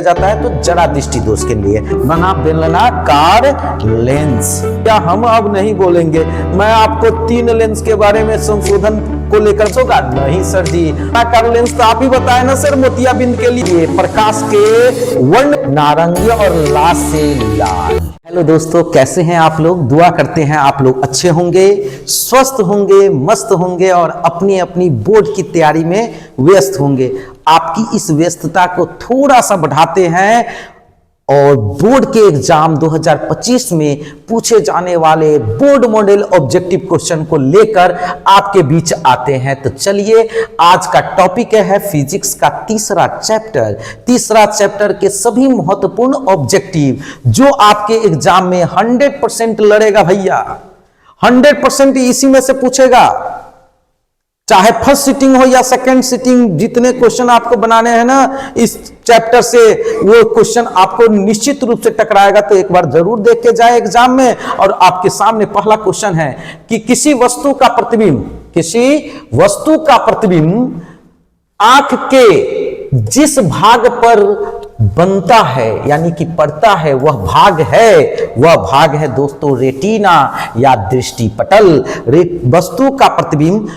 जाता है तो जरा दृष्टि दोष के लिए बना बेलनाकार लेंस। क्या हम अब नहीं बोलेंगे मैं आपको 3 लेंस के बारे में संशोधन को लेकर होगा? नहीं सर जी, बेलनाकार लेंस तो आप ही बताए ना सर। मोतियाबिंद के लिए प्रकाश के वर्ण नारंगी और लाल से लाल। हेलो दोस्तों, कैसे हैं आप लोग? दुआ करते हैं आप लोग अच्छे होंगे, स्वस्थ होंगे, मस्त होंगे और अपनी अपनी बोर्ड की तैयारी में व्यस्त होंगे। आपकी इस व्यस्तता को थोड़ा सा बढ़ाते हैं और बोर्ड के एग्जाम 2025 में पूछे जाने वाले बोर्ड मॉडल ऑब्जेक्टिव क्वेश्चन को लेकर आपके बीच आते हैं। तो चलिए, आज का टॉपिक है फिजिक्स का तीसरा चैप्टर के सभी महत्वपूर्ण ऑब्जेक्टिव जो आपके एग्जाम में 100% लड़ेगा भैया। 100% इसी में से पूछेगा, चाहे फर्स्ट सिटिंग हो या सेकंड सिटिंग। जितने क्वेश्चन आपको बनाने हैं ना इस चैप्टर से, वो क्वेश्चन आपको निश्चित रूप से टकराएगा। तो एक बार जरूर देख के जाए एग्जाम में। और आपके सामने पहला क्वेश्चन है कि किसी वस्तु का प्रतिबिंब आंख के जिस भाग पर बनता है यानी कि पड़ता है वह भाग है दोस्तों रेटिना या दृष्टि पटल। वस्तु का प्रतिबिंब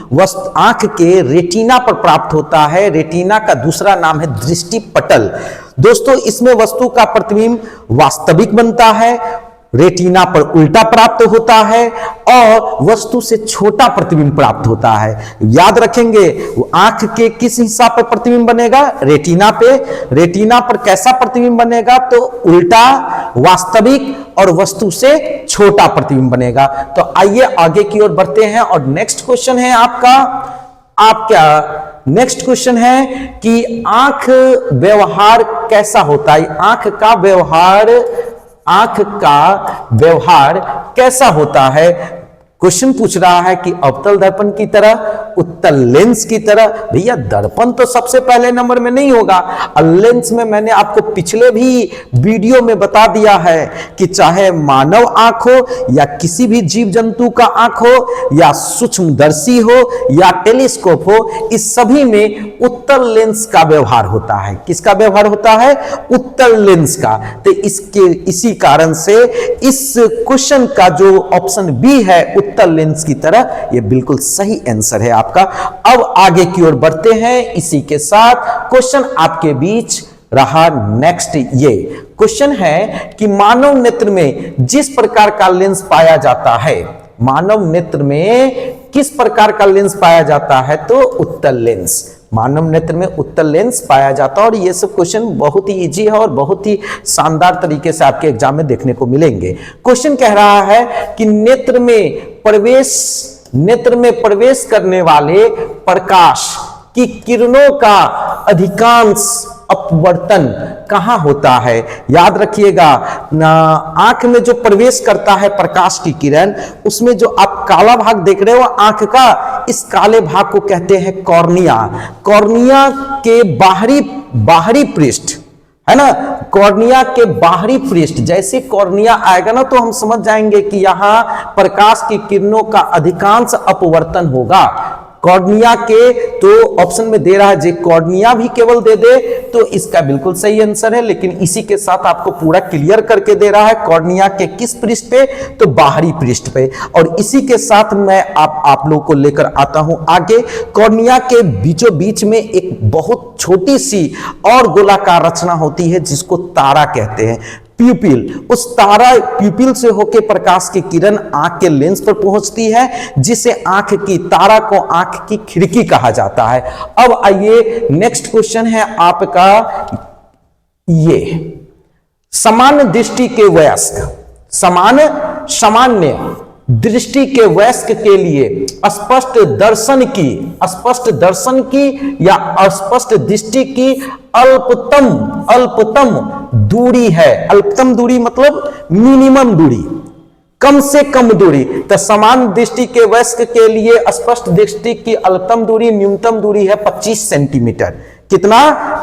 आंख के रेटिना पर प्राप्त होता है। रेटिना का दूसरा नाम है दृष्टि पटल। दोस्तों, इसमें वस्तु का प्रतिबिंब वास्तविक बनता है, रेटिना पर उल्टा प्राप्त होता है और वस्तु से छोटा प्रतिबिंब प्राप्त होता है। याद रखेंगे, वो आंख के किस हिस्सा पर प्रतिबिंब बनेगा? रेटिना पे। रेटिना पर कैसा प्रतिबिंब बनेगा? तो उल्टा, वास्तविक और वस्तु से छोटा प्रतिबिंब बनेगा। तो आइए आगे की ओर बढ़ते हैं और नेक्स्ट क्वेश्चन है नेक्स्ट क्वेश्चन है कि आंख व्यवहार कैसा होता है? आंख का व्यवहार कैसा होता है? क्वेश्चन पूछ रहा है कि अवतल दर्पण की तरह, उत्तल लेंस की तरह। भैया दर्पण तो सबसे पहले नंबर में नहीं होगा। लेंस में मैंने आपको पिछले भी वीडियो में बता दिया है कि चाहे मानव आंख हो या किसी भी जीव जंतु का आंख हो या सूक्ष्मदर्शी हो या टेलीस्कोप हो, इस सभी में उत्तल लेंस का व्यवहार होता है। किसका व्यवहार होता है? उत्तल लेंस का। तो इसी कारण से इस क्वेश्चन का जो ऑप्शन बी है उत्तल लेंस की तरह, यह बिल्कुल सही आंसर है आपका। अब आगे की ओर बढ़ते हैं। इसी के साथ क्वेश्चन आपके बीच रहा नेक्स्ट। ये क्वेश्चन है कि मानव नेत्र में जिस प्रकार का लेंस पाया जाता है, मानव नेत्र में किस प्रकार का लेंस पाया जाता है? तो उत्तल लेंस। मानव नेत्र में उत्तल लेंस पाया जाता है। और ये सब क्वेश्चन बहुत ही इजी है और बहुत ही शानदार तरीके से आपके एग्जाम में देखने को मिलेंगे। क्वेश्चन कह रहा है कि नेत्र में प्रवेश करने वाले प्रकाश की किरणों का अधिकांश अपवर्तन कहां होता है? याद रखिएगा, आंख में जो प्रवेश करता है प्रकाश की किरण, उसमें जो आप काला भाग देख रहे हो आंख का, इस काले भाग को कहते हैं कॉर्निया। कॉर्निया के बाहरी पृष्ठ है ना, कॉर्निया के बाहरी पृष्ठ। जैसे कॉर्निया आएगा ना तो हम समझ जाएंगे कि यहां प्रकाश की किरणों का अधिकांश अपवर्तन होगा। कॉर्निया के तो ऑप्शन में दे रहा है, जो कॉर्निया भी केवल दे दे तो इसका बिल्कुल सही आंसर है। लेकिन इसी के साथ आपको पूरा क्लियर करके दे रहा है कॉर्निया के किस पृष्ठ पे? तो बाहरी पृष्ठ पे। और इसी के साथ मैं आप लोगों को लेकर आता हूं आगे। कॉर्निया के बीचों बीच में एक बहुत छोटी सी और गोलाकार रचना होती है जिसको तारा कहते हैं, प्यूपिल। उस प्यूपिल से होकर प्रकाश की किरण आंख के लेंस पर पहुंचती है, जिसे तारा को आंख की खिड़की कहा जाता है। अब आइए नेक्स्ट क्वेश्चन है आपका, ये सामान्य दृष्टि के वयस्क के लिए स्पष्ट दर्शन की या स्पष्ट दृष्टि की अल्पतम दूरी है। अल्पतम दूरी मतलब मिनिमम दूरी, कम से कम दूरी। तो समान दृष्टि के वयस्क के लिए स्पष्ट दृष्टि की अल्पतम दूरी, न्यूनतम दूरी है 25 सेंटीमीटर। कितना?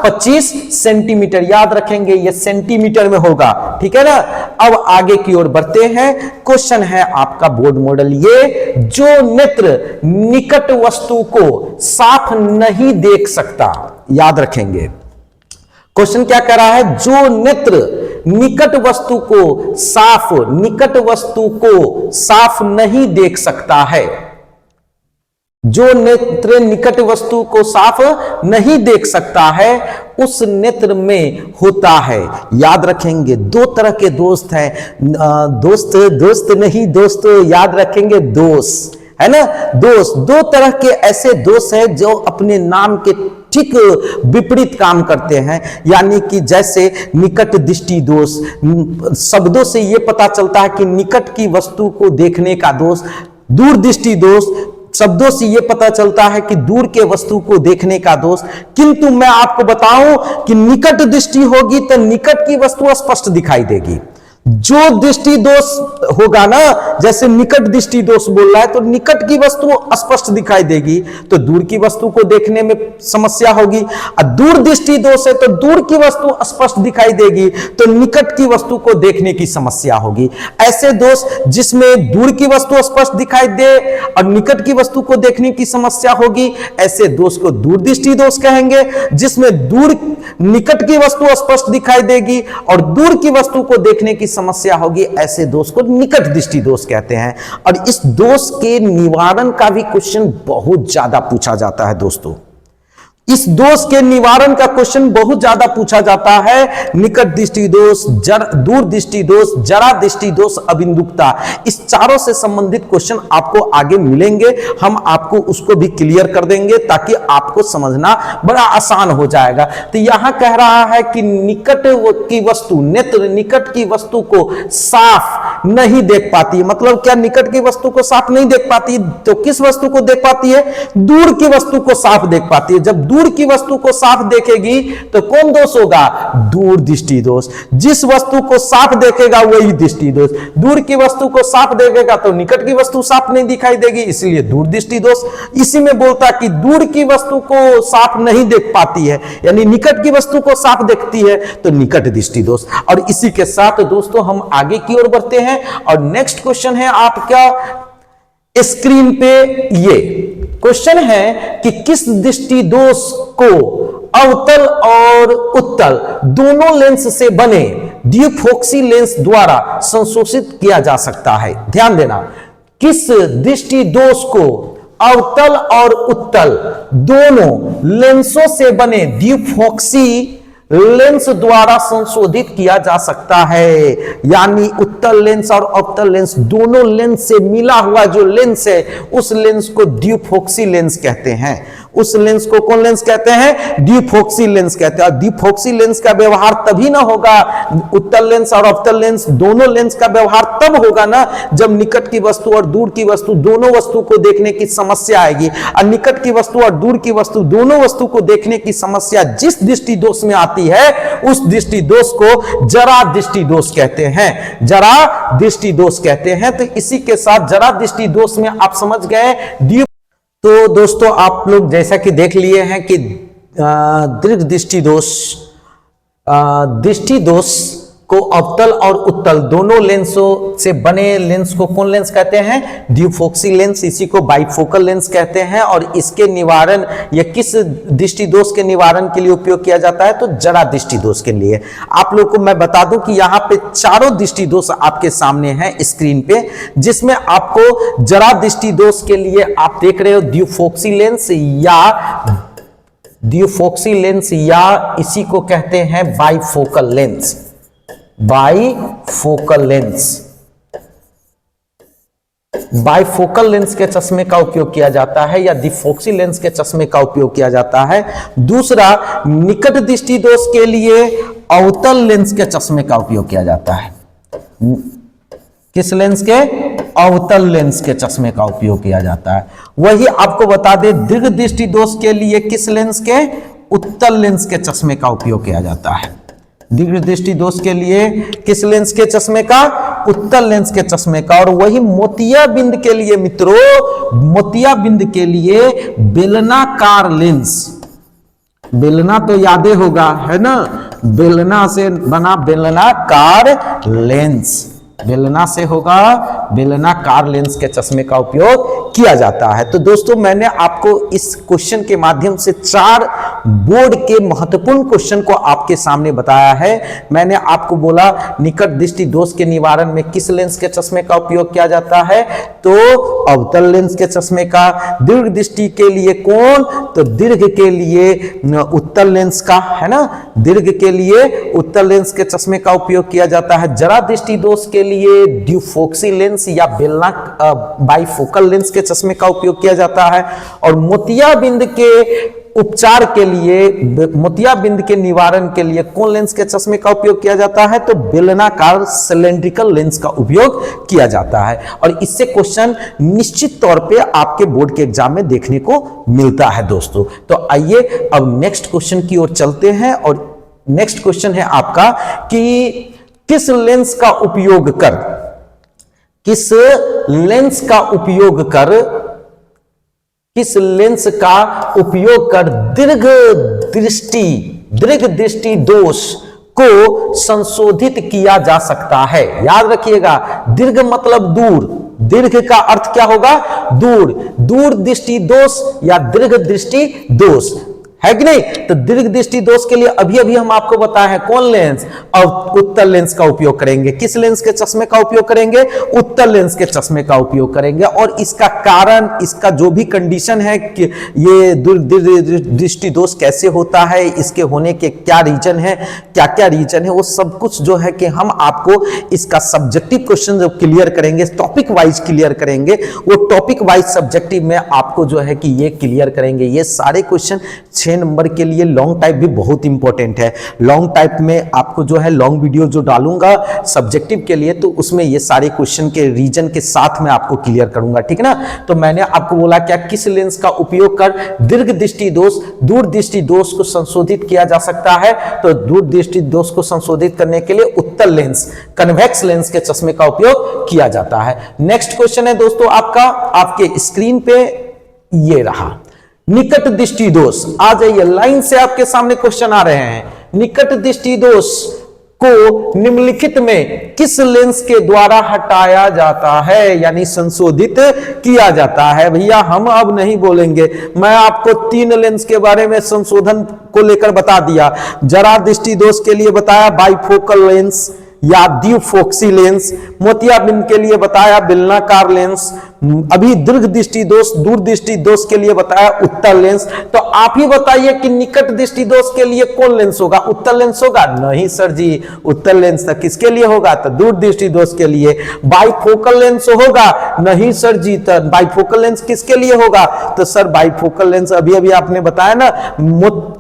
25 सेंटीमीटर। याद रखेंगे ये सेंटीमीटर में होगा, ठीक है ना। अब आगे की ओर बढ़ते हैं। क्वेश्चन है आपका बोर्ड मॉडल, ये जो नेत्र निकट वस्तु को साफ नहीं देख सकता, याद रखेंगे क्वेश्चन क्या कह रहा है, जो नेत्र निकट वस्तु को साफ नहीं देख सकता है, जो नेत्र निकट वस्तु को साफ नहीं देख सकता है, उस नेत्र में होता है। याद रखेंगे दो तरह के दोस्त हैं, दोस्त याद रखेंगे, दोस्त है ना, दोस्त दो तरह के ऐसे दोस्त हैं जो अपने नाम के ठीक विपरीत काम करते हैं। यानी कि जैसे निकट दृष्टि दोष, शब्दों से यह पता चलता है कि निकट की वस्तु को देखने का दोष। दूर दृष्टि दोष, शब्दों से यह पता चलता है कि दूर के वस्तु को देखने का दोष। किंतु मैं आपको बताऊं कि निकट दृष्टि होगी तो निकट की वस्तु स्पष्ट दिखाई देगी। जो दृष्टि दोष होगा ना, जैसे निकट दृष्टि दोष बोल रहा है तो निकट की वस्तु स्पष्ट दिखाई देगी, तो दूर की वस्तु को देखने में समस्या होगी। और दूर दृष्टि दोष है तो दूर की वस्तु स्पष्ट दिखाई देगी, तो निकट की वस्तु को देखने की समस्या होगी। ऐसे दोष जिसमें दूर की वस्तु स्पष्ट दिखाई दे और निकट की वस्तु को देखने की समस्या होगी, ऐसे दोष को दूर दृष्टि दोष कहेंगे। जिसमें निकट की वस्तु स्पष्ट दिखाई देगी और दूर की वस्तु को देखने की समस्या होगी, ऐसे दोष को निकट दृष्टि दोष कहते हैं। और इस दोष के निवारण का भी क्वेश्चन बहुत ज्यादा पूछा जाता है दोस्तों। इस दोष के निवारण का क्वेश्चन बहुत ज्यादा पूछा जाता है। निकट दृष्टि दोष, दूर दृष्टि दोष, जरा दृष्टि दोष, अबिंदुकता, इस चारों से संबंधित क्वेश्चन आपको आगे मिलेंगे। हम आपको उसको भी क्लियर कर देंगे ताकि आपको समझना बड़ा आसान हो जाएगा। तो यहां कह रहा है कि निकट की वस्तु, नेत्र निकट की वस्तु को साफ नहीं देख पाती। मतलब क्या निकट की वस्तु को साफ नहीं देख पाती, तो किस वस्तु को देख पाती है, दूर की वस्तु को साफ देख पाती है। जब दूर की वस्तु को साफ देखेगी तो कौन दोष होगा, दूर दृष्टि दोष। जिस वस्तु को साफ देखेगा वही दृष्टि दोष। दूर की वस्तु को साफ देखेगा तो निकट की वस्तु साफ नहीं दिखाई देगी, इसलिए दूर दृष्टि दोष। इसी में बोलता कि दूर की वस्तु को साफ नहीं देख पाती है, यानी निकट की वस्तु को साफ देखती है, तो निकट दृष्टि दोष। और इसी के साथ दोस्तों हम आगे की ओर बढ़ते हैं और नेक्स्ट क्वेश्चन है आपका स्क्रीन पे। ये क्वेश्चन है कि किस दृष्टि दोष को अवतल और उत्तल दोनों लेंस से बने द्विफोक्सी लेंस द्वारा संशोधित किया जा सकता है। ध्यान देना, किस दृष्टि दोष को अवतल और उत्तल दोनों लेंसों से बने द्विफोक्सी लेंस द्वारा संशोधित किया जा सकता है। यानी उत्तल लेंस और अवतल लेंस दोनों लेंस से मिला हुआ जो लेंस है, उस लेंस को द्विफोक्सी लेंस कहते हैं। उस लेंस को कौन लेंस कहते हैं, द्विफोक्सी लेंस कहते हैं। और द्विफोक्सी लेंस का व्यवहार तभी ना होगा, उत्तल लेंस और अवतल लेंस दोनों लेंस का व्यवहार तब होगा ना जब निकट की वस्तु और दूर की वस्तु दोनों वस्तु को देखने की समस्या आएगी। और निकट की वस्तु और दूर की वस्तु दोनों वस्तु को देखने की समस्या जिस दृष्टि दोष में आती है, उस दृष्टि दोष को जरा दृष्टि दोष कहते हैं। जरा दृष्टि दोष कहते हैं। तो इसी के साथ जरा दृष्टि दोष में आप समझ गए। तो दोस्तों आप लोग जैसा कि देख लिए हैं कि दीर्घ दृष्टि दोष को अवतल और उत्तल दोनों लेंसों से बने लेंस को कौन लेंस कहते हैं, द्विफोक्सी लेंस। इसी को बाइफोकल लेंस कहते हैं। और इसके निवारण या किस दृष्टि दोष के निवारण के लिए उपयोग किया जाता है, तो जरा दृष्टि दोष के लिए। आप लोग को मैं बता दूं कि यहाँ पे चारों दृष्टि दोष आपके सामने हैं स्क्रीन पे, जिसमें आपको जरा दृष्टि दोष के लिए आप देख रहे हो द्विफोक्सी लेंस या इसी को कहते हैं बाइफोकल लेंस। बाइफोकल लेंस के चश्मे का उपयोग किया जाता है या द्विफोक्सी लेंस के चश्मे का उपयोग किया जाता है। दूसरा, निकट दृष्टि दोष के लिए अवतल लेंस के चश्मे का उपयोग किया जाता है। किस लेंस के, अवतल लेंस के चश्मे का उपयोग किया जाता है। वही आपको बता दें दीर्घ दृष्टि दोष के लिए किस लेंस के, उत्तल लेंस के चश्मे का उपयोग किया जाता है। दीर्घ दृष्टि दोष के लिए किस लेंस के चश्मे का, उत्तल लेंस के चश्मे का। और वही मोतियाबिंद के लिए मित्रों, मोतियाबिंद के लिए बेलनाकार लेंस। बेलना तो यादें होगा, है ना, बेलना से बना बेलनाकार लेंस। बेलना से होगा बेलनाकार लेंस के चश्मे का उपयोग किया जाता है। तो दोस्तों मैंने आपको इस क्वेश्चन के माध्यम से 4 बोर्ड के महत्वपूर्ण क्वेश्चन को आपके सामने बताया है। मैंने आपको बोला निकट दृष्टि दोष के निवारण में किस लेंस के चश्मे का उपयोग किया जाता है, तो अवतल लेंस के चश्मे का। दीर्घ दृष्टि के लिए कौन, तो दीर्घ के लिए उत्तल लेंस का, है ना, दीर्घ के लिए उत्तल लेंस के चश्मे का उपयोग किया जाता है। जरा दृष्टि दोष के लिए ड्यूफोक्सी लेंस या बेलनाक बाइफोकल लेंस के चश्मे का उपयोग किया जाता है। और मोतियाबिंद के उपचार के लिए, मोतियाबिंद के निवारण के लिए कौन लेंस के चश्मे का उपयोग किया जाता है, तो बेलनाकार सिलेंड्रिकल लेंस का उपयोग किया जाता है। और इससे क्वेश्चन निश्चित तौर पे आपके बोर्ड के एग्जाम में देखने को मिलता है दोस्तों। तो आइए अब नेक्स्ट क्वेश्चन की ओर चलते हैं। और नेक्स्ट क्वेश्चन है आपका कि किस लेंस का उपयोग कर, किस लेंस का उपयोग कर, किस लेंस का उपयोग कर दीर्घ दृष्टि दोष को संशोधित किया जा सकता है। याद रखिएगा, दीर्घ मतलब दूर, दीर्घ का अर्थ क्या होगा, दूर, दूर दृष्टि दोष या दीर्घ दृष्टि दोष, है कि नहीं। तो दीर्घ दृष्टि दोष के लिए अभी अभी हम आपको बताए हैं कौन लेंस, और उत्तल लेंस का उपयोग करेंगे। किस लेंस के चश्मे का उपयोग करेंगे, उत्तल लेंस के चश्मे का उपयोग करेंगे। और इसका कारण, इसका जो भी कंडीशन है कि ये दीर्घ दृष्टि दोष कैसे होता है, इसके होने के क्या रीजन है, क्या क्या रीजन है, वो सब कुछ जो है कि हम आपको इसका सब्जेक्टिव क्वेश्चन जो क्लियर करेंगे, टॉपिक वाइज क्लियर करेंगे, वो टॉपिक वाइज सब्जेक्टिव में आपको जो है कि ये क्लियर करेंगे। ये सारे क्वेश्चन 6 नंबर के लिए लॉन्ग टाइप भी बहुत इंपॉर्टेंट है। लॉन्ग टाइप में आपको जो है लॉन्ग वीडियो जो डालूंगा सब्जेक्टिव के लिए, तो उसमें ये सारे क्वेश्चन के रीजन के साथ में आपको क्लियर करूंगा, ठीक है ना। तो मैंने आपको बोला क्या, किस लेंस का उपयोग कर दीर्घ दृष्टि दोष, दूर दृष्टि दोष को संशोधित किया जा सकता है। तो दूर दृष्टि दोष को संशोधित करने के लिए उत्तल लेंस, कन्वेक्स लेंस के चश्मे का उपयोग किया जाता है। नेक्स्ट क्वेश्चन है दोस्तों आपका, आपके स्क्रीन पे ये रहा, निकट दृष्टि दोष। आ जाइए, लाइन से आपके सामने क्वेश्चन आ रहे हैं। निकट दृष्टि दोष को निम्नलिखित में किस लेंस के द्वारा हटाया जाता है, यानी संशोधित किया जाता है। भैया हम अब नहीं बोलेंगे, मैं आपको 3 लेंस के बारे में संशोधन को लेकर बता दिया। जरा दृष्टि दोष के लिए बताया बाइफोकल लेंस या ड्यूफोक्सी लेंस, मोतियाबिंद के लिए बताया बेलनाकार लेंस, अभी दीर्घ दृष्टि दोष, दूर दृष्टि दोष के लिए बताया उत्तल लेंस। तो आप ही बताइए कि निकट दृष्टि दोष के लिए कौन लेंस होगा, उत्तल लेंस होगा? नहीं सर जी, उत्तल लेंस तो किसके लिए होगा, तो दूर दृष्टि दोष के लिए। बाइफोकल लेंस होगा? नहीं सर जी, तो बाइफोकल लेंस किसके लिए होगा, तो सर बाइफोकल लेंस अभी अभी आपने बताया ना,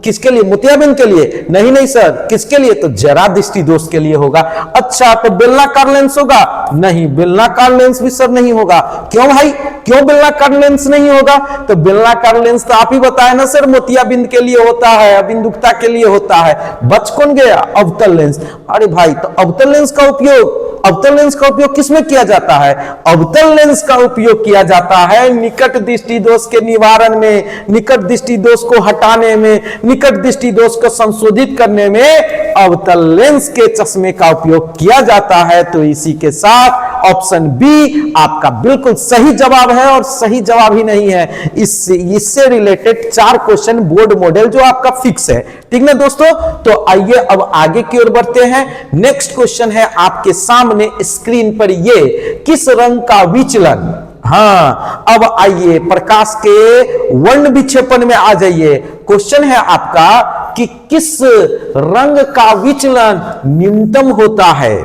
किसके लिए, मोतियाबिंद के लिए? नहीं नहीं सर, किसके लिए, तो जरा दृष्टि दोष के लिए होगा। अच्छा, तो बेलनाकार लेंस होगा? नहीं, बेलनाकार लेंस भी सर नहीं होगा। क्यों भाई, क्यों बेलनाकार लेंस नहीं होगा? तो बेलनाकार लेंस तो आप ही बताए ना सर, मोतियाबिंद के लिए होता है, बिंदुकता के लिए होता है। बच कौन गया, अवतल लेंस। अरे भाई, तो अवतल लेंस का उपयोग, अवतल लेंस का उपयोग किसमें किया जाता है? अवतल लेंस का उपयोग किया जाता है निकट दृष्टि दोष के निवारण में, निकट दृष्टि दोष को हटाने में, निकट दृष्टि दोष को संशोधित करने में अवतल लेंस के चश्मे का उपयोग किया जाता है। तो इसी के साथ ऑप्शन बी आपका बिल्कुल सही जवाब है, और सही जवाब ही नहीं है, इससे रिलेटेड 4 क्वेश्चन बोर्ड मॉडल जो आपका फिक्स है, ठीक ना दोस्तों। तो आइए अब आगे की ओर बढ़ते हैं। नेक्स्ट क्वेश्चन है आपके सामने स्क्रीन पर, ये किस रंग का विचलन, हाँ अब आइए प्रकाश के वर्ण विक्षेपण में आ जाइए। क्वेश्चन है आपका कि किस रंग का विचलन न्यूनतम होता है।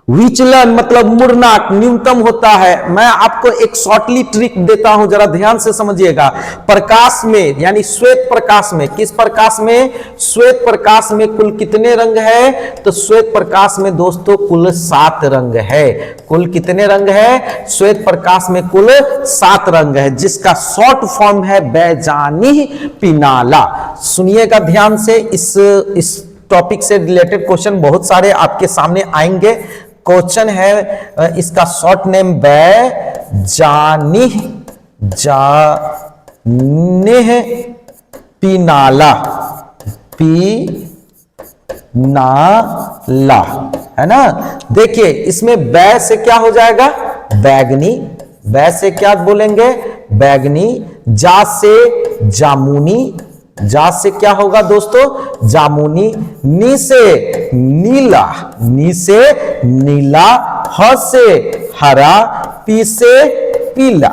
विचलन मतलब मुड़ना न्यूनतम होता है। मैं आपको एक शॉर्टली ट्रिक देता हूं, जरा ध्यान से समझिएगा। प्रकाश में यानी श्वेत प्रकाश में, किस प्रकाश में, श्वेत प्रकाश में कुल कितने रंग है, तो श्वेत प्रकाश में दोस्तों कुल 7 रंग है। कुल कितने रंग है, श्वेत प्रकाश में कुल 7 रंग है, जिसका शॉर्ट फॉर्म है बैजानी पिनाला। सुनिएगा ध्यान से, इस टॉपिक से रिलेटेड क्वेश्चन बहुत सारे आपके सामने आएंगे। क्वेश्चन है इसका शॉर्ट नेम बैजानी पिनाला, पिनाला, है ना। देखिए इसमें बै से क्या हो जाएगा, बैगनी, बै से क्या बोलेंगे, बैगनी, जा से जामुनी, जा से क्या होगा दोस्तों, जामुनी, नी से नीला, नी से नीला, ह से हरा, पी से पीला,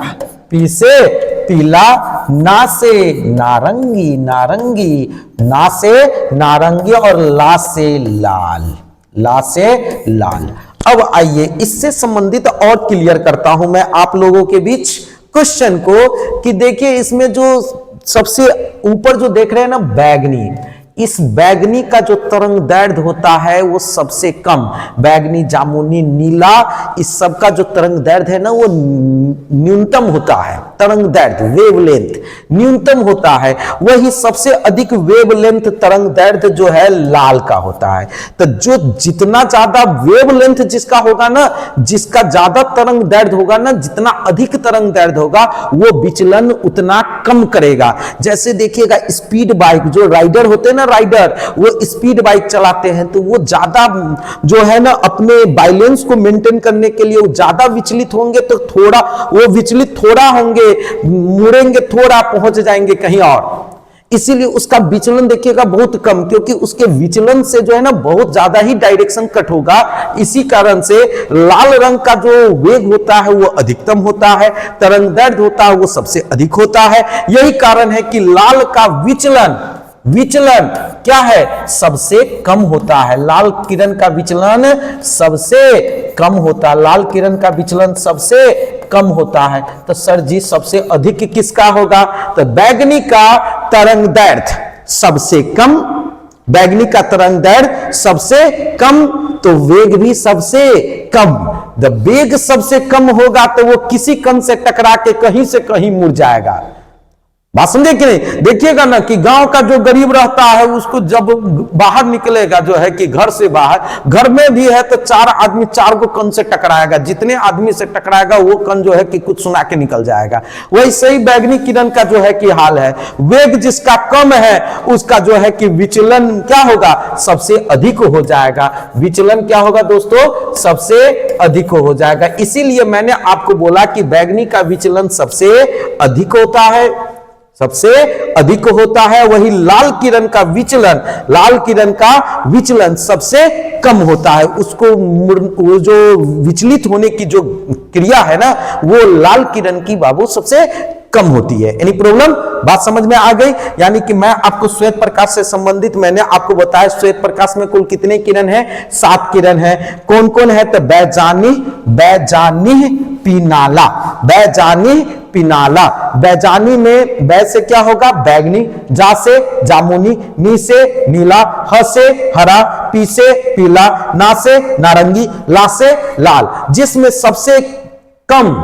पी से पीला, ना से नारंगी, नारंगी, ना से नारंगी और ला से लाल, ला से लाल। अब आइए इससे संबंधित और क्लियर करता हूं मैं आप लोगों के बीच क्वेश्चन को कि देखिए इसमें जो सबसे ऊपर जो देख रहे हैं ना बैगनी, इस बैगनी का जो तरंग दैर्ध्य होता है वो सबसे कम, बैगनी, जामुनी, नीला, इस सब का जो तरंग दैर्ध्य है ना वो न्यूनतम होता है, तरंग दैर्ध्य वेवलेंथ न्यूनतम होता है, वही सबसे अधिक वेवलेंथ तरंग दैर्ध्य जो है लाल का होता है। तो जो जितना ज्यादा वेवलेंथ जिसका होगा ना, जिसका ज्यादा तरंग दैर्ध्य होगा ना, जितना अधिक तरंग दैर्ध्य होगा वो विचलन उतना कम करेगा। जैसे देखिएगा स्पीड बाइक, जो राइडर होते हैं ना, राइडर वो स्पीड बाइक चलाते हैं तो वो ज्यादा जो है ना अपने बैलेंस को मेंटेन करने के लिए वो ज्यादा विचलित होंगे, तो थोड़ा वो विचलित थोड़ा होंगे, मुड़ेंगे थोड़ा, पहुंच जाएंगे कहीं और, इसीलिए उसका विचलन देखिएगा बहुत कम, क्योंकि उसके विचलन से जो है ना बहुत ज्यादा ही डायरेक्शन कट होगा। इसी कारण से लाल रंग का जो वेग होता है वो अधिकतम होता है, तरंग दैर्ध्य होता है वो सबसे अधिक होता है। यही कारण है कि लाल का विचलन क्या है, सबसे कम होता है। लाल किरण का विचलन सबसे कम होता है, लाल किरण का विचलन सबसे कम होता है। तो सर जी सबसे अधिक किसका होगा, तो बैगनी का तरंग दैर्ध्य सबसे कम, बैगनी का तरंग दैर्ध्य सबसे कम, तो वेग भी सबसे कम। जब वेग सबसे कम होगा तो वो किसी कण से टकरा के कहीं से कहीं मुड़ जाएगा। बात समझे कि नहीं? देखिएगा ना कि गांव का जो गरीब रहता है उसको जब बाहर निकलेगा जो है कि घर से बाहर, घर में भी है तो चार आदमी चार को कण से टकराएगा, जितने आदमी से टकराएगा वो कण जो है कि कुछ सुना के निकल जाएगा। वैसे ही बैगनी किरण का जो है कि हाल है, वेग जिसका कम है उसका जो है कि विचलन क्या होगा, सबसे अधिक हो जाएगा। विचलन क्या होगा दोस्तों, सबसे अधिक हो जाएगा। इसीलिए मैंने आपको बोला कि बैगनी का विचलन सबसे अधिक होता है, सबसे अधिक होता है। वही लाल किरण का विचलन, लाल किरण का विचलन सबसे कम होता है। उसको वो जो विचलित होने की जो क्रिया है ना वो लाल किरण की बाबू सबसे कम होती है। एनी प्रॉब्लम, बात समझ में आ गई? यानी कि मैं आपको श्वेत प्रकाश से संबंधित मैंने आपको बताया श्वेत प्रकाश में कुल कितने किरण है, 7 किरण है। कौन कौन है, तो बैजानी, बैजानी, पिनाला, बैजानी, पिनाला। बैजानी में बै से क्या होगा, बैगनी, जा से जामुनी, नी से नीला, ह से हरा, पी से पीला, ना से नारंगी, ला से लाल। जिसमें सबसे कम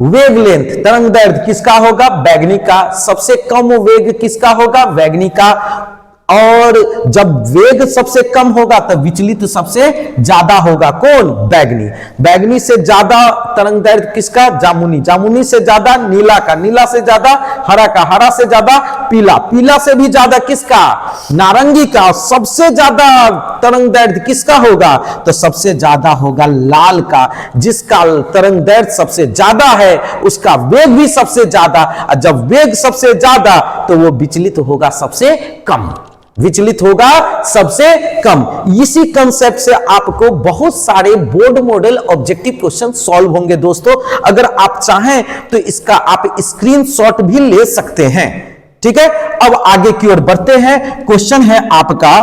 वेवलेंथ तरंग दैर्ध्य किसका होगा, बैगनी का। सबसे कम वेग किसका होगा, बैगनी का। और जब वेग सबसे कम होगा तो विचलित सबसे ज्यादा होगा, कौन, बैगनी। बैगनी से ज्यादा तरंग दैर्ध्य किसका, जामुनी। जामुनी से ज्यादा नीला का, नीला से ज्यादा हरा का, हरा से ज्यादा पीला, पीला से भी ज्यादा किसका, नारंगी का। सबसे ज्यादा तरंग दैर्ध्य किसका होगा, तो सबसे ज्यादा होगा लाल का। जिसका तरंग दैर्ध्य सबसे ज्यादा है उसका वेग भी सबसे ज्यादा। जब वेग सबसे ज्यादा तो वो विचलित होगा सबसे कम, विचलित होगा सबसे कम। इसी कंसेप्ट से आपको बहुत सारे board model objective question solve होंगे दोस्तों। अगर आप चाहें तो इसका आप स्क्रीनशॉट भी ले सकते हैं, ठीक है। अब आगे की ओर बढ़ते हैं। क्वेश्चन है आपका,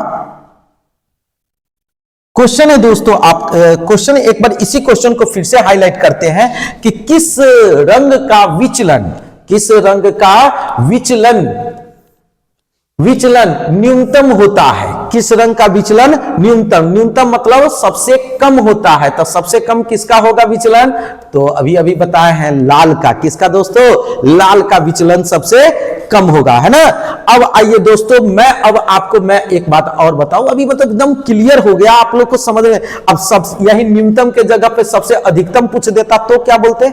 क्वेश्चन है दोस्तों आप क्वेश्चन एक बार इसी क्वेश्चन को फिर से हाईलाइट करते हैं कि किस रंग का विचलन, किस रंग का विचलन न्यूनतम होता है। किस रंग का विचलन न्यूनतम, न्यूनतम मतलब सबसे कम होता है। तो सबसे कम किसका होगा विचलन, तो अभी बताए हैं लाल का। किसका दोस्तों, लाल का विचलन सबसे कम होगा, है ना। अब आइए दोस्तों मैं आपको एक बात और बताऊं, अभी मतलब एकदम क्लियर हो गया आप लोग को समझ में। अब सब यही न्यूनतम के जगह पे सबसे अधिकतम पूछ देता तो क्या बोलते,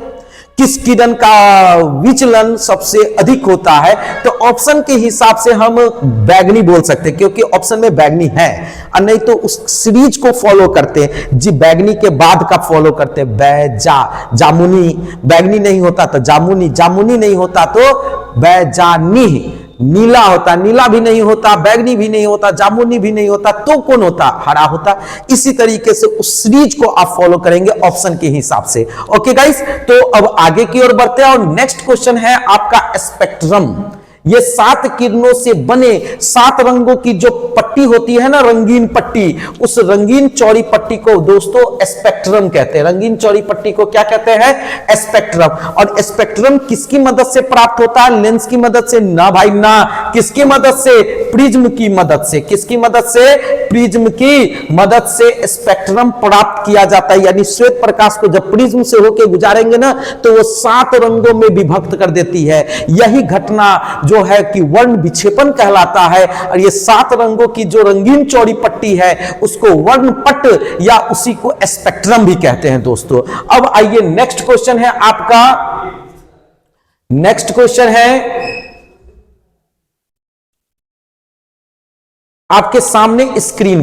किस किरण का विचलन सबसे अधिक होता है? तो ऑप्शन के हिसाब से हम बैगनी बोल सकते हैं, क्योंकि ऑप्शन में बैगनी है, और नहीं तो उस सीरीज को फॉलो करते हैं जी, बैगनी के बाद का फॉलो करते हैं बैजा, जामुनी, बैगनी नहीं होता तो जामुनी, जामुनी नहीं होता तो बैजानी, नीला होता, नीला भी नहीं होता, बैगनी भी नहीं होता, जामुनी भी नहीं होता, तो कौन होता? हरा होता। इसी तरीके से उस सीरीज को आप फॉलो करेंगे ऑप्शन के हिसाब से। ओके गाइस, तो अब आगे की ओर बढ़ते हैं और नेक्स्ट क्वेश्चन है आपका स्पेक्ट्रम। ये 7 किरणों से बने 7 रंगों की जो पट्टी होती है ना, रंगीन पट्टी, उस रंगीन चौड़ी पट्टी को दोस्तों स्पेक्ट्रम कहते हैं। रंगीन चौड़ी पट्टी को क्या कहते हैं? स्पेक्ट्रम। और स्पेक्ट्रम किसकी मदद से प्राप्त होता है? लेंस की मदद से? ना भाई ना। किसकी मदद से? प्रिज्म की मदद से। किसकी मदद से? प्रिज्म की मदद से स्पेक्ट्रम प्राप्त किया जाता है। यानी श्वेत प्रकाश को जब प्रिज्म से होकर गुजारेंगे ना, तो वो 7 रंगों में विभक्त कर देती है। यही घटना जो है कि वर्ण विक्षेपण कहलाता है। और ये 7 रंगों की जो रंगीन चौड़ी पट्टी है उसको वर्णपट या उसी को स्पेक्ट्रम भी कहते हैं दोस्तों। अब आइए नेक्स्ट क्वेश्चन है आपका, नेक्स्ट क्वेश्चन है आपके सामने स्क्रीन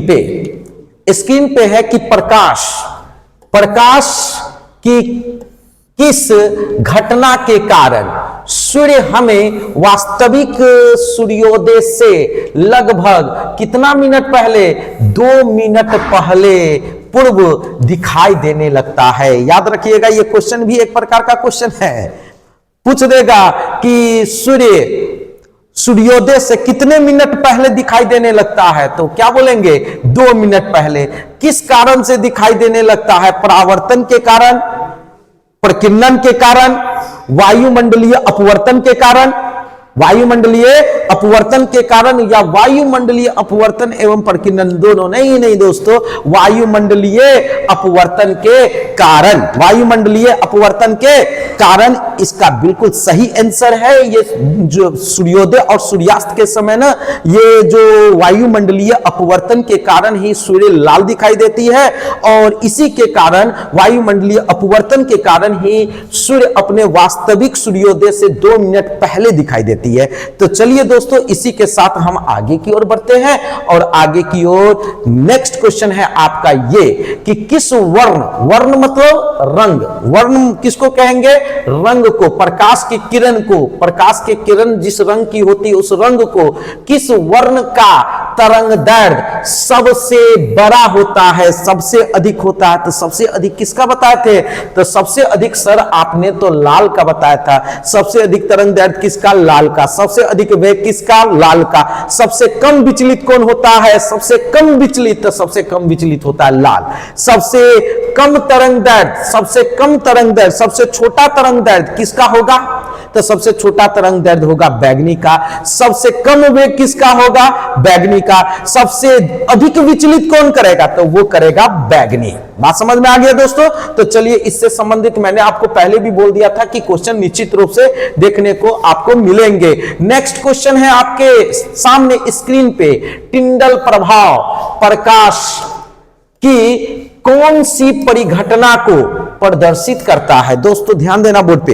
पे है कि प्रकाश की किस घटना के कारण सूर्य हमें वास्तविक सूर्योदय से लगभग कितना मिनट पहले? 2 मिनट पहले पूर्व दिखाई देने लगता है। याद रखिएगा, ये क्वेश्चन भी एक प्रकार का क्वेश्चन है। पूछ देगा कि सूर्योदय से कितने मिनट पहले दिखाई देने लगता है, तो क्या बोलेंगे? 2 मिनट पहले। किस कारण से दिखाई देने लगता है? परावर्तन के कारण, प्रकीर्णन के कारण, वायुमंडलीय अपवर्तन के कारण, वायुमंडलीय अपवर्तन के कारण, या वायुमंडलीय अपवर्तन एवं प्रकीर्णन दोनों? नहीं दोस्तों, वायुमंडलीय अपवर्तन के कारण, वायुमंडलीय अपवर्तन के कारण इसका बिल्कुल सही आंसर है। ये जो सूर्योदय और सूर्यास्त के समय ना, ये जो वायुमंडलीय अपवर्तन के कारण ही सूर्य लाल दिखाई देती है, और इसी के कारण, वायुमंडलीय अपवर्तन के कारण ही सूर्य अपने वास्तविक सूर्योदय से 2 मिनट पहले दिखाई देती है। तो चलिए दोस्तों, इसी के साथ हम आगे की ओर बढ़ते हैं और आगे की ओर नेक्स्ट क्वेश्चन है आपका ये कि किस वर्ण मतलब रंग, वर्ण किसको कहेंगे? रंग को, प्रकाश की किरण को, प्रकाश की किरण जिस रंग की होती है उस रंग को, किस वर्ण का तरंग दैर्घ्य सबसे बड़ा होता है, सबसे अधिक होता है? तो सबसे अधिक किसका बताए थे? तो सबसे अधिक सर आपने तो लाल का बताया था। सबसे अधिक तरंग दैर्घ्य किसका? लाल का। सबसे अधिक वेग किसका? लाल का। सबसे कम विचलित कौन होता है? सबसे कम विचलित, तो सबसे कम विचलित होता है लाल। सबसे कम तरंग दैर्घ्य, सबसे कम तरंग दैर्घ्य, सबसे छोटा तरंग दैर्घ्य किसका होगा? तो सबसे छोटा तरंग दैर्घ्य होगा बैगनी का। सबसे कम वेग किसका होगा? बैगनी का। सबसे अधिक विचलित कौन करेगा? तो वो करेगा बैगनी। बात समझ में आ गया दोस्तों? तो चलिए, इससे संबंधित मैंने आपको पहले भी बोल दिया था कि क्वेश्चन निश्चित रूप से देखने को आपको मिलेंगे। नेक्स्ट क्वेश्चन है आपके सामने स्क्रीन पे, टिंडल प्रभाव प्रकाश की कौन सी परिघटना को प्रदर्शित करता है? दोस्तों ध्यान देना बोर्ड पे,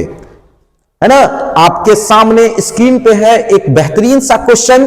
है ना, आपके सामने स्क्रीन पे है एक बेहतरीन सा क्वेश्चन,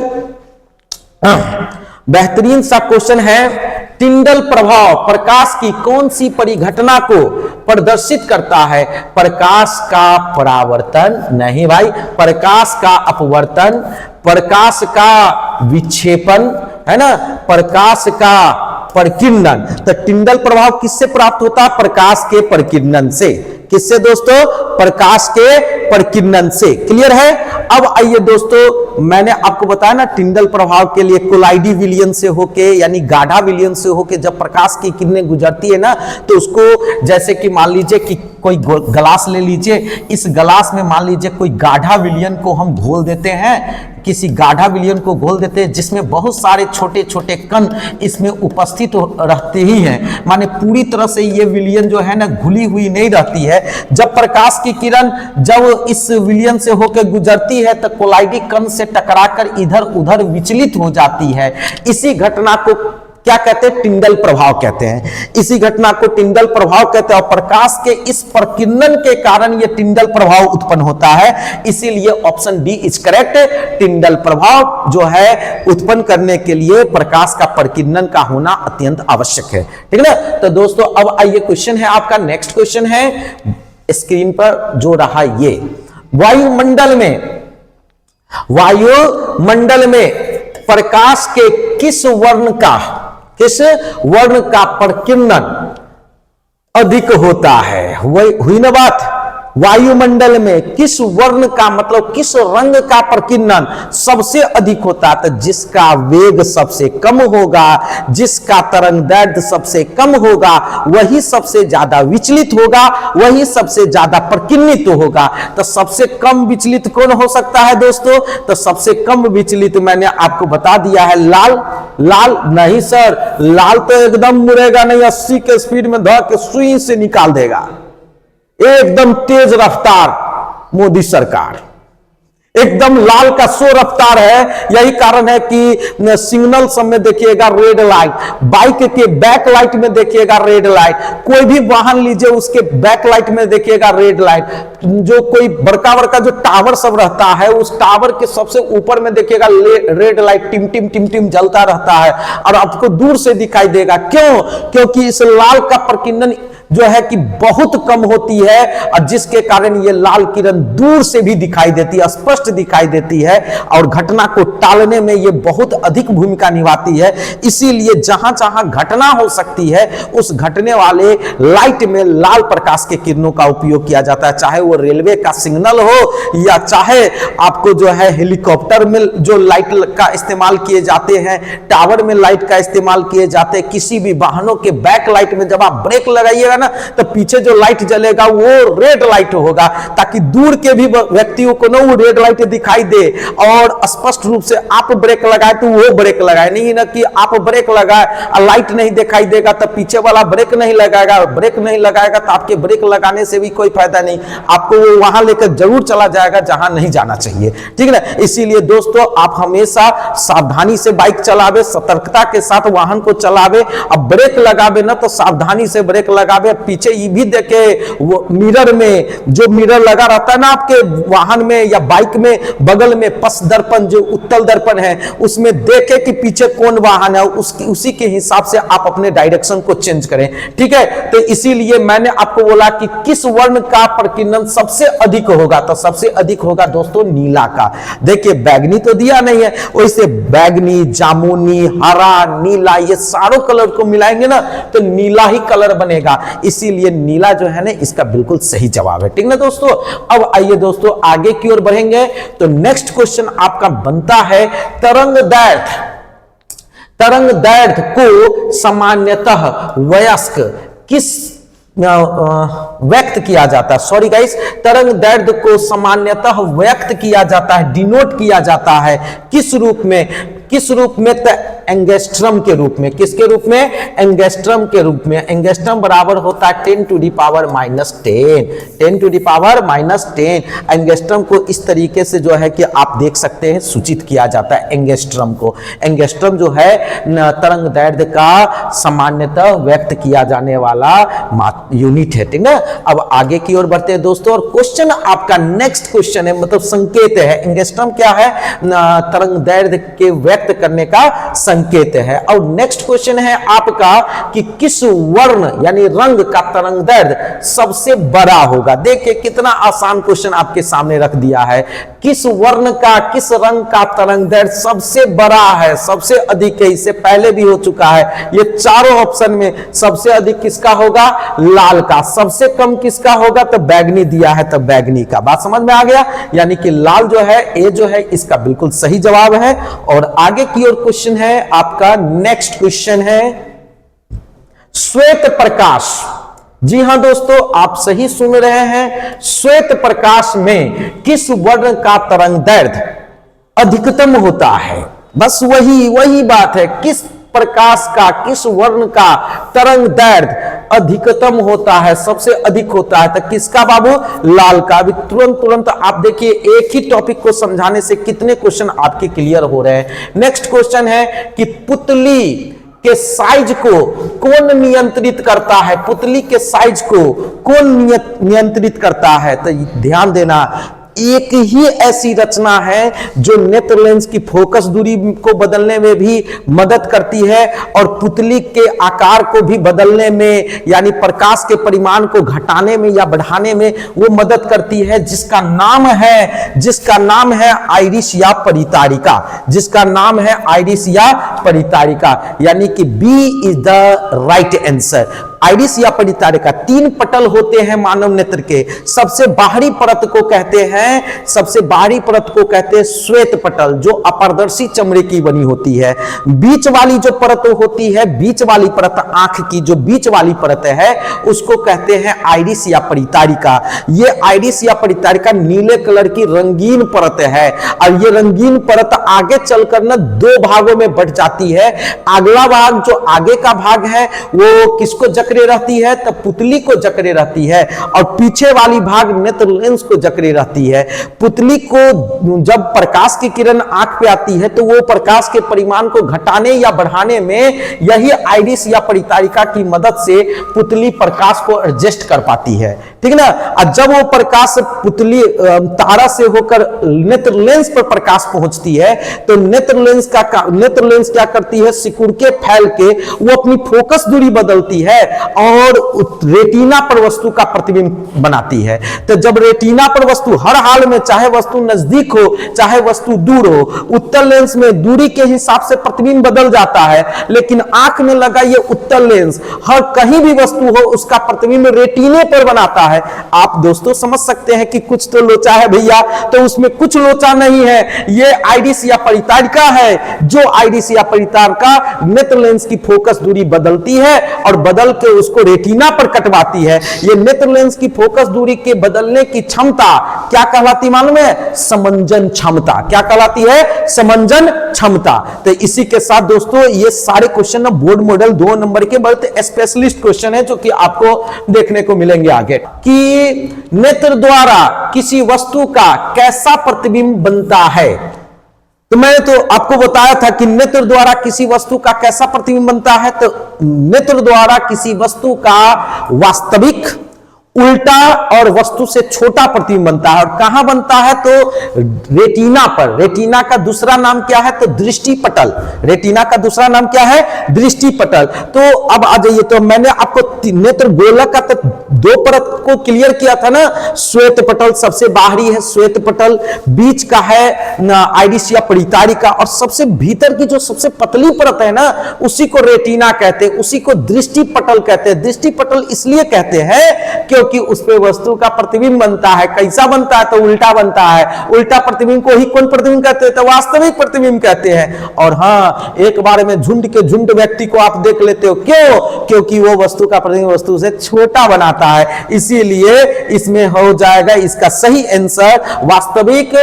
बेहतरीन सा क्वेश्चन है, टिंडल प्रभाव प्रकाश की कौन सी परिघटना को प्रदर्शित करता है? प्रकाश का परावर्तन नहीं भाई, प्रकाश का अपवर्तन, प्रकाश का विक्षेपण, है ना, प्रकाश का प्रकीर्णन। तो टिंडल प्रभाव किससे प्राप्त होता है? प्रकाश के प्रकीर्णन से। किससे दोस्तों? प्रकाश के प्रकीर्णन से। क्लियर है? अब आइए दोस्तों, मैंने आपको बताया ना, टिंडल प्रभाव के लिए कोलाइडी विलयन से होके, यानी गाढ़ा विलयन से होके जब प्रकाश की किरणें गुजरती है ना, तो उसको, जैसे कि मान लीजिए कि कोई गलास ले लीजिए, इस गलास में मान लीजिए कोई गाढ़ा विलयन को हम घोल देते हैं, किसी गाढ़ा विलयन को घोल देते हैं जिसमें बहुत सारे छोटे छोटे कण इसमें उपस्थित रहते ही हैं, माने पूरी तरह से ये विलयन जो है ना घुली हुई नहीं रहती है। जब प्रकाश की किरण जब इस विलयन से होकर गुजरती है तो कोलाइडी कण से टकराकर इधर उधर विचलित हो जाती है। इसी घटना को क्या कहते हैं, टिंडल प्रभाव कहते हैं। इसी घटना को टिंडल प्रभाव कहते हैं और प्रकाश के इस प्रकीर्णन के कारण यह टिंडल प्रभाव उत्पन्न होता है। इसीलिए ऑप्शन डी इज करेक्ट। टिंडल प्रभाव जो है उत्पन्न करने के लिए प्रकाश का प्रकीर्णन का होना अत्यंत आवश्यक है। ठीक है ना। तो दोस्तों अब आइए क्वेश्चन है आपका, नेक्स्ट क्वेश्चन है स्क्रीन पर जो रहा ये, वायुमंडल में प्रकाश के किस वर्ण का प्रकीर्णन अधिक होता है। वही हुई ना बात। वायुमंडल में किस वर्ण का मतलब किस रंग का प्रकीर्णन सबसे अधिक होता है। तो जिसका वेग सबसे कम होगा, जिसका तरंगदैर्घ्य सबसे कम होगा, वही सबसे ज्यादा विचलित होगा, वही सबसे ज्यादा प्रकीर्णित होगा। तो सबसे कम विचलित कौन हो सकता है दोस्तों। तो सबसे कम विचलित मैंने आपको बता दिया है लाल नहीं सर, लाल तो एकदम मुड़ेगा नहीं, 80 के स्पीड में धो के सुई से निकाल देगा, एकदम तेज रफ्तार मोदी सरकार, एकदम लाल का सो रफ्तार है। यही कारण है कि सिग्नल सब में देखिएगा रेड लाइट, बाइक के बैक लाइट में देखिएगा रेड लाइट, कोई भी वाहन लीजिए उसके बैक लाइट में देखिएगा रेड लाइट। जो कोई बड़का जो टावर सब रहता है उस टावर के सबसे ऊपर में देखिएगा रेड लाइट टिम टिम टिम टिम जलता रहता है और आपको दूर से दिखाई देगा। क्यों? क्योंकि इस लाल का प्रकीर्णन जो है कि बहुत कम होती है और जिसके कारण ये लाल किरण दूर से भी दिखाई देती है, स्पष्ट दिखाई देती है और घटना को टालने में ये बहुत अधिक भूमिका निभाती है। इसीलिए जहां जहां घटना हो सकती है उस घटने वाले लाइट में लाल प्रकाश के किरणों का उपयोग किया जाता है, चाहे वो रेलवे का सिग्नल हो या चाहे आपको जो है हेलीकॉप्टर में जो लाइट का इस्तेमाल किए जाते हैं, टावर में लाइट का इस्तेमाल किए जाते हैं, किसी भी वाहनों के बैक लाइट में जब आप ब्रेक लगाइएगा ना तो पीछे जो लाइट जलेगा वो रेड लाइट होगा, ताकि दूर के भी व्यक्तियों को ना वो रेड लाइट दिखाई दे और स्पष्ट रूप से आप ब्रेक लगाए तो वो ब्रेक लगाए, नहीं ना कि आप ब्रेक लगाए और लाइट नहीं दिखाई देगा तो पीछे वाला ब्रेक नहीं लगाएगा तो आपके ब्रेक लगाने से भी कोई फायदा नहीं, आपको वो वहां लेकर जरूर चला जाएगा जहां नहीं जाना चाहिए। ठीक है ना। इसीलिए दोस्तों आप हमेशा सावधानी से बाइक चलावे, सतर्कता के साथ वाहन को चलावे। अब ब्रेक लगावे ना तो सावधानी से ब्रेक लगावे, पीछे ये भी देखे वो मिरर में जो मिरर लगा रहता है ना आपके वाहन में या बाइक में, बगल में पश दर्पण जो उत्तल दर्पण है उसमें देखे कि पीछे कौन वाहन है, उसी के हिसाब से आप अपने डायरेक्शन को चेंज करें। ठीक है। तो इसीलिए मैंने आपको बोला कि किस वर्ण का प्रकीर्णन सबसे अधिक होगा। तो सबसे अधिक होगा दोस्तों नीला का। देखिए बैगनी तो दिया नहीं है, वैसे बैगनी, जामुनी, हरा, नीला ये सारों कलर को मिलाएंगे ना तो नीला ही कलर बनेगा। इसीलिए नीला जो है ना इसका बिल्कुल सही जवाब है। ठीक ना दोस्तों। अब आइए दोस्तों आगे की ओर बढ़ेंगे। तो नेक्स्ट क्वेश्चन आपका बनता है तरंगदैर्घ्य को सामान्यतः वयस्क किस व्यक्त किया जाता है, सॉरी गाइस, तरंगदैर्घ्य को सामान्यतः व्यक्त किया जाता है, डिनोट किया जाता है किस रूप में तो एंगस्ट्रम के रूप में। किसके रूप में? एंगस्ट्रम के रूप में। एंगस्ट्रम बराबर होता है 10 टू दी पावर -10। एंगस्ट्रम को इस तरीके से जो है कि आप देख सकते हैं सूचित किया जाता है एंगस्ट्रम को। एंगस्ट्रम जो है तरंगदैर्घ्य का सामान्यतः व्यक्त किया जाने वाला यूनिट है। ठीक है। अब आगे की ओर बढ़ते हैं दोस्तों और क्वेश्चन आपका नेक्स्ट क्वेश्चन है, मतलब संकेत है। एंगस्ट्रम क्या है? तरंगदैर्घ्य के व्यक्त करने का संकेत है। और नेक्स्ट क्वेश्चन है आपका कि किस वर्ण यानी रंग का तरंगदैर्घ्य सबसे बड़ा होगा। देखिए कितना आसान क्वेश्चन आपके सामने रख दिया है। किस वर्ण का, किस रंग का तरंगदैर्घ्य सबसे बड़ा है, सबसे अधिक है। इससे पहले भी हो चुका है। ये चारों ऑप्शन में सबसे अधिक किसका होगा? लाल का। सबसे कम किसका होगा? तो बैगनी दिया है तो बैगनी का। बात समझ में आ गया। यानी कि लाल जो है ए जो है इसका बिल्कुल सही जवाब है। और आगे की ओर क्वेश्चन है आपका नेक्स्ट क्वेश्चन है श्वेत प्रकाश। जी हां दोस्तों आप सही सुन रहे हैं। श्वेत प्रकाश में किस वर्ण का तरंगदैर्घ्य अधिकतम होता है? बस वही बात है। किस प्रकाश का, किस वर्ण का तरंगदैर्घ्य अधिकतम होता है, सबसे अधिक होता है? तो किसका बाबू? लाल का। अभी तुरंत आप देखिए एक ही टॉपिक को समझाने से कितने क्वेश्चन आपके क्लियर हो रहे हैं। नेक्स्ट क्वेश्चन है कि पुतली के साइज को कौन नियंत्रित करता है? पुतली के साइज को कौन नियंत्रित करता है? तो ध्यान देना, एक ही ऐसी रचना है जो नेत्र लेंस की फोकस दूरी को बदलने में भी मदद करती है और पुतली के आकार को भी बदलने में, यानी प्रकाश के परिमाण को घटाने में या बढ़ाने में वो मदद करती है, जिसका नाम है आइरिस या परितारिका, जिसका नाम है आइरिस या परितारिका, यानी कि B is the right answer. Iris या परितारिका, 3 पटल होते हैं मानव नेत्र के। सबसे बाहरी परत को कहते हैं श्वेत पटल, जो अपारदर्शी चमड़े की बनी होती है। बीच वाली जो परत होती है, बीच वाली परत, आंख की जो बीच वाली परत है, उसको कहते हैं आइरिस या परितारिका। ये आइरिस या परितारिका नीले कलर की रंगीन परत है और ये रंगीन परत आगे चलकर ना 2 भागों में बढ़ जाती है। अगला भाग, जो आगे का भाग है, वो किसको जकड़े रहती है? तो पुतली को जकड़े रहती है, और पीछे वाली भाग नेत्र लेंस को जकड़े रहती है। पुतली को जब प्रकाश की किरण आंख पे आती है तो वो प्रकाश के परिमाण को घटाने या बढ़ाने में यही आइरिस या परितारिका की मदद से पुतली प्रकाश को एडजस्ट कर पाती है, ठीक ना। और जब वो प्रकाश पुतली तारा से होकर नेत्र लेंस पर प्रकाश पहुंचती है तो नेत्र लेंस क्या करती है? सिकुड़ के फैल के वो अपनी फोकस दूरी बदलती है और रेटिना पर वस्तु का प्रतिबिंब बनाती है। तो जब रेटिना पर वस्तु, हर हाल में चाहे वस्तु नजदीक हो चाहे वस्तु दूर हो, उत्तल लेंस में दूरी के हिसाब से प्रतिबिंब बदल जाता है, लेकिन आंख में लगा ये उत्तल लेंस हर कहीं भी वस्तु हो उसका प्रतिबिंब रेटिने पर बनाता है। आप दोस्तों समझ सकते हैं कि कुछ तो लोचा है भैया, तो उसमें कुछ लोचा नहीं है। ये आइरिस या परितारिका है, जो आइरिस या परितारिका नेत्र लेंस की फोकस दूरी बदलती है और बदल के उसको रेटिना पर कटवाती है। ये नेत्र लेंस की फोकस दूरी के बदलने की क्षमता क्या कहलाती मालूम है? समंजन क्षमता। क्या कहलाती है? समंजन क्षमता। तो इसी के साथ दोस्तों ये सारे क्वेश्चन बोर्ड मॉडल 2 नंबर के बहुत स्पेशलिस्ट क्वेश्चन है जो कि आपको देखने को मिलेंगे आगे। कि नेत्र द्वारा किसी वस्तु का कैसा प्रतिबिंब बनता है? तो मैंने तो आपको बताया था कि नेत्र द्वारा किसी वस्तु का कैसा प्रतिबिंब बनता है। तो नेत्र द्वारा किसी वस्तु का वास्तविक, उल्टा और वस्तु से छोटा प्रतिबिंब बनता है। और कहां बनता है? तो रेटिना पर। रेटिना का दूसरा नाम क्या है? तो दृष्टि पटल। रेटिना का दूसरा नाम क्या है? दृष्टि पटल। तो अब आ जाइए, तो मैंने आपको नेत्र गोलक का तो 2 परत को क्लियर किया था ना। श्वेत पटल सबसे बाहरी है श्वेत पटल, बीच का है आइरिस या परितारिका, और सबसे भीतर की जो सबसे पतली परत है ना उसी को रेटिना कहते हैं, उसी को दृष्टि पटल कहते हैं। दृष्टि पटल इसलिए कहते हैं क्योंकि उस पे वस्तु का प्रतिबिंब बनता है। कैसा बनता है? तो उल्टा बनता है। उल्टा प्रतिबिंब को ही कौन प्रतिबिंब कहते हैं? तो वास्तविक प्रतिबिंब कहते हैं। और हाँ, एक बार में झुंड के झुंड व्यक्ति को आप देख लेते हो। क्यों? क्योंकि वो वस्तु का प्रतिबिंब वस्तु से छोटा बनाता है, इसीलिए इसमें हो जाएगा इसका सही आंसर वास्तविक,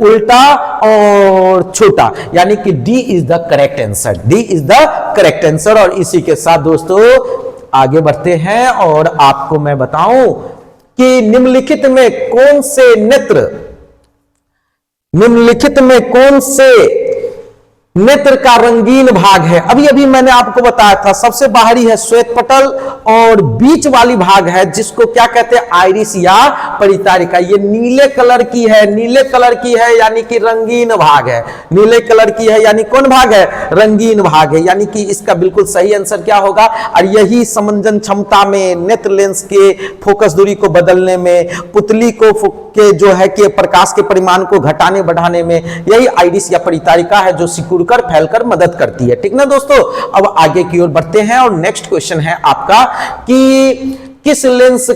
उल्टा और छोटा, यानी कि D is the correct answer. D is the correct answer. और इसी के साथ दोस्तों आगे बढ़ते हैं और आपको मैं बताऊं कि निम्नलिखित में कौन से नेत्र का रंगीन भाग है? अभी अभी मैंने आपको बताया था, सबसे बाहरी है श्वेत पटल और बीच वाली भाग है जिसको क्या कहते हैं? आइरिस या परितारिका। ये नीले कलर की है, नीले कलर की है यानी कि रंगीन भाग है। नीले कलर की है यानी कौन भाग है? रंगीन भाग है, यानी कि इसका बिल्कुल सही आंसर क्या होगा? और यही समंजन क्षमता में, नेत्र लेंस के फोकस दूरी को बदलने में, पुतली को के जो है कि प्रकाश के परिमाण को घटाने बढ़ाने में, यही आइरिस या परितारिका है जो सिकुड़कर फैलकर मदद करती है। ठीक ना दोस्तों? अब आगे की ओर बढ़ते हैं और नेक्स्ट क्वेश्चन है आपका कि किस लेंस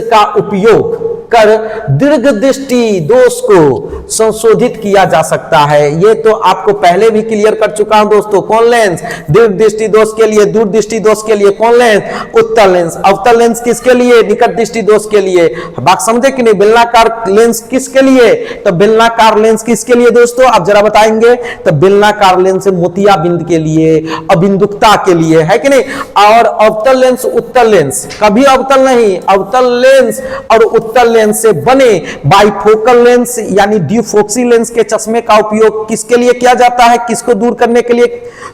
का उपयोग कर दीर्घ दृष्टि दोष को संशोधित किया जा सकता है? ये तो आपको पहले भी क्लियर कर चुका हूं दोस्तों। कौन लेंस? दीर्घ दृष्टि दोष के लिए, दूर दृष्टि दोष के लिए कौन लेंस? उत्तल लेंस। अवतल लेंस किसके लिए? निकट दृष्टि दोष के लिए। बात समझे कि नहीं? बेलनाकार लेंस किसके लिए? तो बेलनाकार लेंस किसके लिए दोस्तों? आप जरा बताएंगे। तो बेलनाकार लेंस मोतियाबिंद के लिए, अबिंदुकता के लिए, है कि नहीं? और अवतल लेंस, उत्तल लेंस कभी अवतल नहीं, अवतल लेंस और उत्तल लेंस से बने बाइफोकल लेंस यानी ड्यूफोक्सी लेंस के चश्मे का उपयोग किसके लिए किया जाता है, किसको दूर करने के लिए,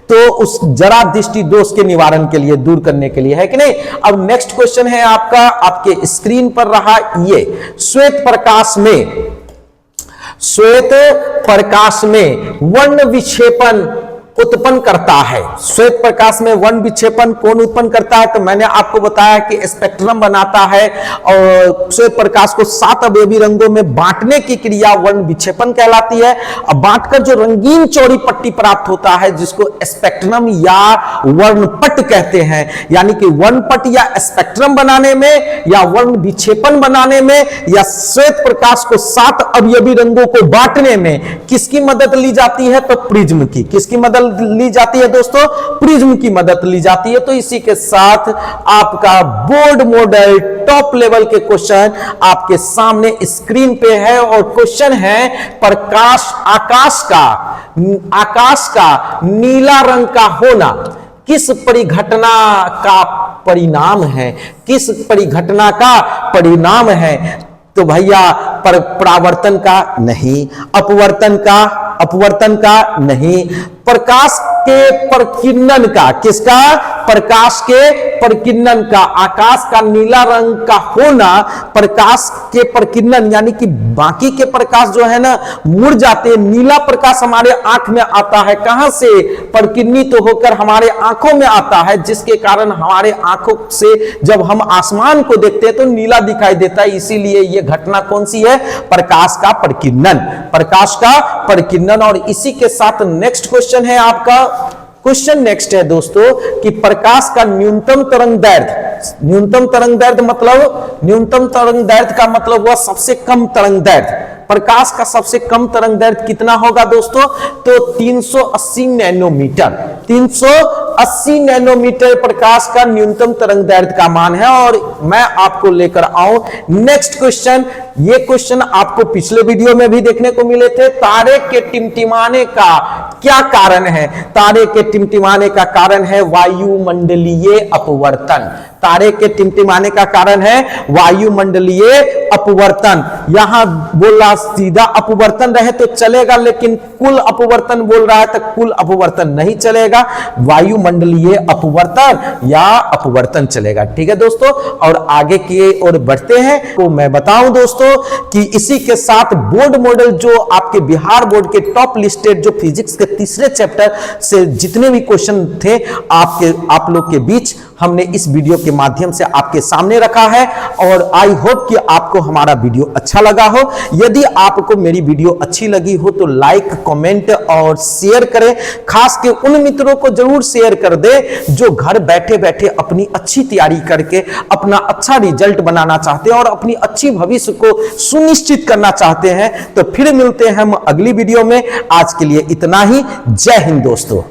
तो उस जरा दृष्टि दोष के निवारण के लिए, दूर करने के लिए, है कि नहीं। अब नेक्स्ट क्वेश्चन है आपका, आपके स्क्रीन पर रहा ये, श्वेत प्रकाश में वर्ण विक्षेपण उत्पन्न करता है। श्वेत प्रकाश में वर्ण विक्षेपण कौन उत्पन्न करता है, तो मैंने आपको बताया कि स्पेक्ट्रम बनाता है और श्वेत प्रकाश को 7 अवयवी रंगों में बांटने की क्रिया वर्ण विक्षेपण कहलाती है। अब बांटकर जो रंगीन चौड़ी पट्टी प्राप्त होता है जिसको स्पेक्ट्रम या वर्णपट कहते हैं, यानी कि वर्णपट या स्पेक्ट्रम बनाने में या वर्ण विक्षेपण बनाने में या श्वेत प्रकाश को 7 अवयवी रंगों को बांटने में किसकी मदद ली जाती है, तो प्रिज्म की। किसकी मदद ली जाती है दोस्तों, प्रिज्म की मदद ली जाती है। तो इसी के साथ आपका बोर्ड मॉडल टॉप लेवल के क्वेश्चन आपके सामने स्क्रीन पे है और क्वेश्चन है प्रकाश आकाश का नीला रंग का होना किस परिघटना का परिणाम है, किस परिघटना का परिणाम है, तो भैया परावर्तन का नहीं, अपवर्तन का नहीं, प्रकाश के प्रकीर्णन का, किसका, प्रकाश के प्रकीर्णन का। आकाश का नीला रंग का होना प्रकाश के प्रकीर्णन यानी कि बाकी के प्रकाश जो है ना मुड़ जाते हैं, नीला प्रकाश हमारे आंख में आता है, कहां से, प्रकीर्णित तो होकर हमारे आंखों में आता है, जिसके कारण हमारे आंखों से जब हम आसमान को देखते हैं तो नीला दिखाई देता है। इसीलिए यह घटना कौन सी है, प्रकाश का प्रकीर्णन, प्रकाश का प्रकीर्णन। और इसी के साथ नेक्स्ट क्वेश्चन है आपका, क्वेश्चन नेक्स्ट है दोस्तों कि प्रकाश का न्यूनतम तरंग दैर्ध्य, न्यूनतम तरंग दैर्ध्य का मतलब हुआ सबसे कम तरंग दैर्ध्य। प्रकाश का सबसे कम तरंग दैर्ध्य कितना होगा दोस्तों, तो 380 नैनोमीटर, 380 नैनोमीटर प्रकाश का न्यूनतम तरंग दैर्ध्य का मान है। और मैं आपको लेकर आऊं नेक्स्ट क्वेश्चन। ये क्वेश्चन आपको पिछले वीडियो में भी देखने को मिले थे। तारे के टिमटिमाने का क्या कारण है, तारे के टिमटिमाने का कारण है वायुमंडलीय अपवर्तन। तारे के टिमटिमाने का कारण है वायुमंडलीय अपवर्तन। यहां बोल रहा सीधा अपवर्तन रहे तो चलेगा, लेकिन कुल अपवर्तन बोल रहा है तो कुल अपवर्तन नहीं चलेगा, वायुमंडलीय अपवर्तन या अपवर्तन चलेगा। ठीक है दोस्तों, और आगे की ओर बढ़ते हैं। तो मैं बताऊं दोस्तों कि इसी के साथ बोर्ड मॉडल जो आपके बिहार बोर्ड के टॉप लिस्टेड जो फिजिक्स के तीसरे चैप्टर से जितने भी क्वेश्चन थे आप लोग के बीच हमने इस वीडियो के माध्यम से आपके सामने रखा है। और आई होप कि आपको हमारा वीडियो अच्छा लगा हो। यदि आपको मेरी वीडियो अच्छी लगी हो तो लाइक, कमेंट और शेयर करें। खास के उन मित्रों को जरूर शेयर कर दे जो घर बैठे बैठे अपनी अच्छी तैयारी करके अपना अच्छा रिजल्ट बनाना चाहते हैं और अपनी अच्छी भविष्य को सुनिश्चित करना चाहते हैं। तो फिर मिलते हैं हम अगली वीडियो में। आज के लिए इतना ही। जय हिंद दोस्तों।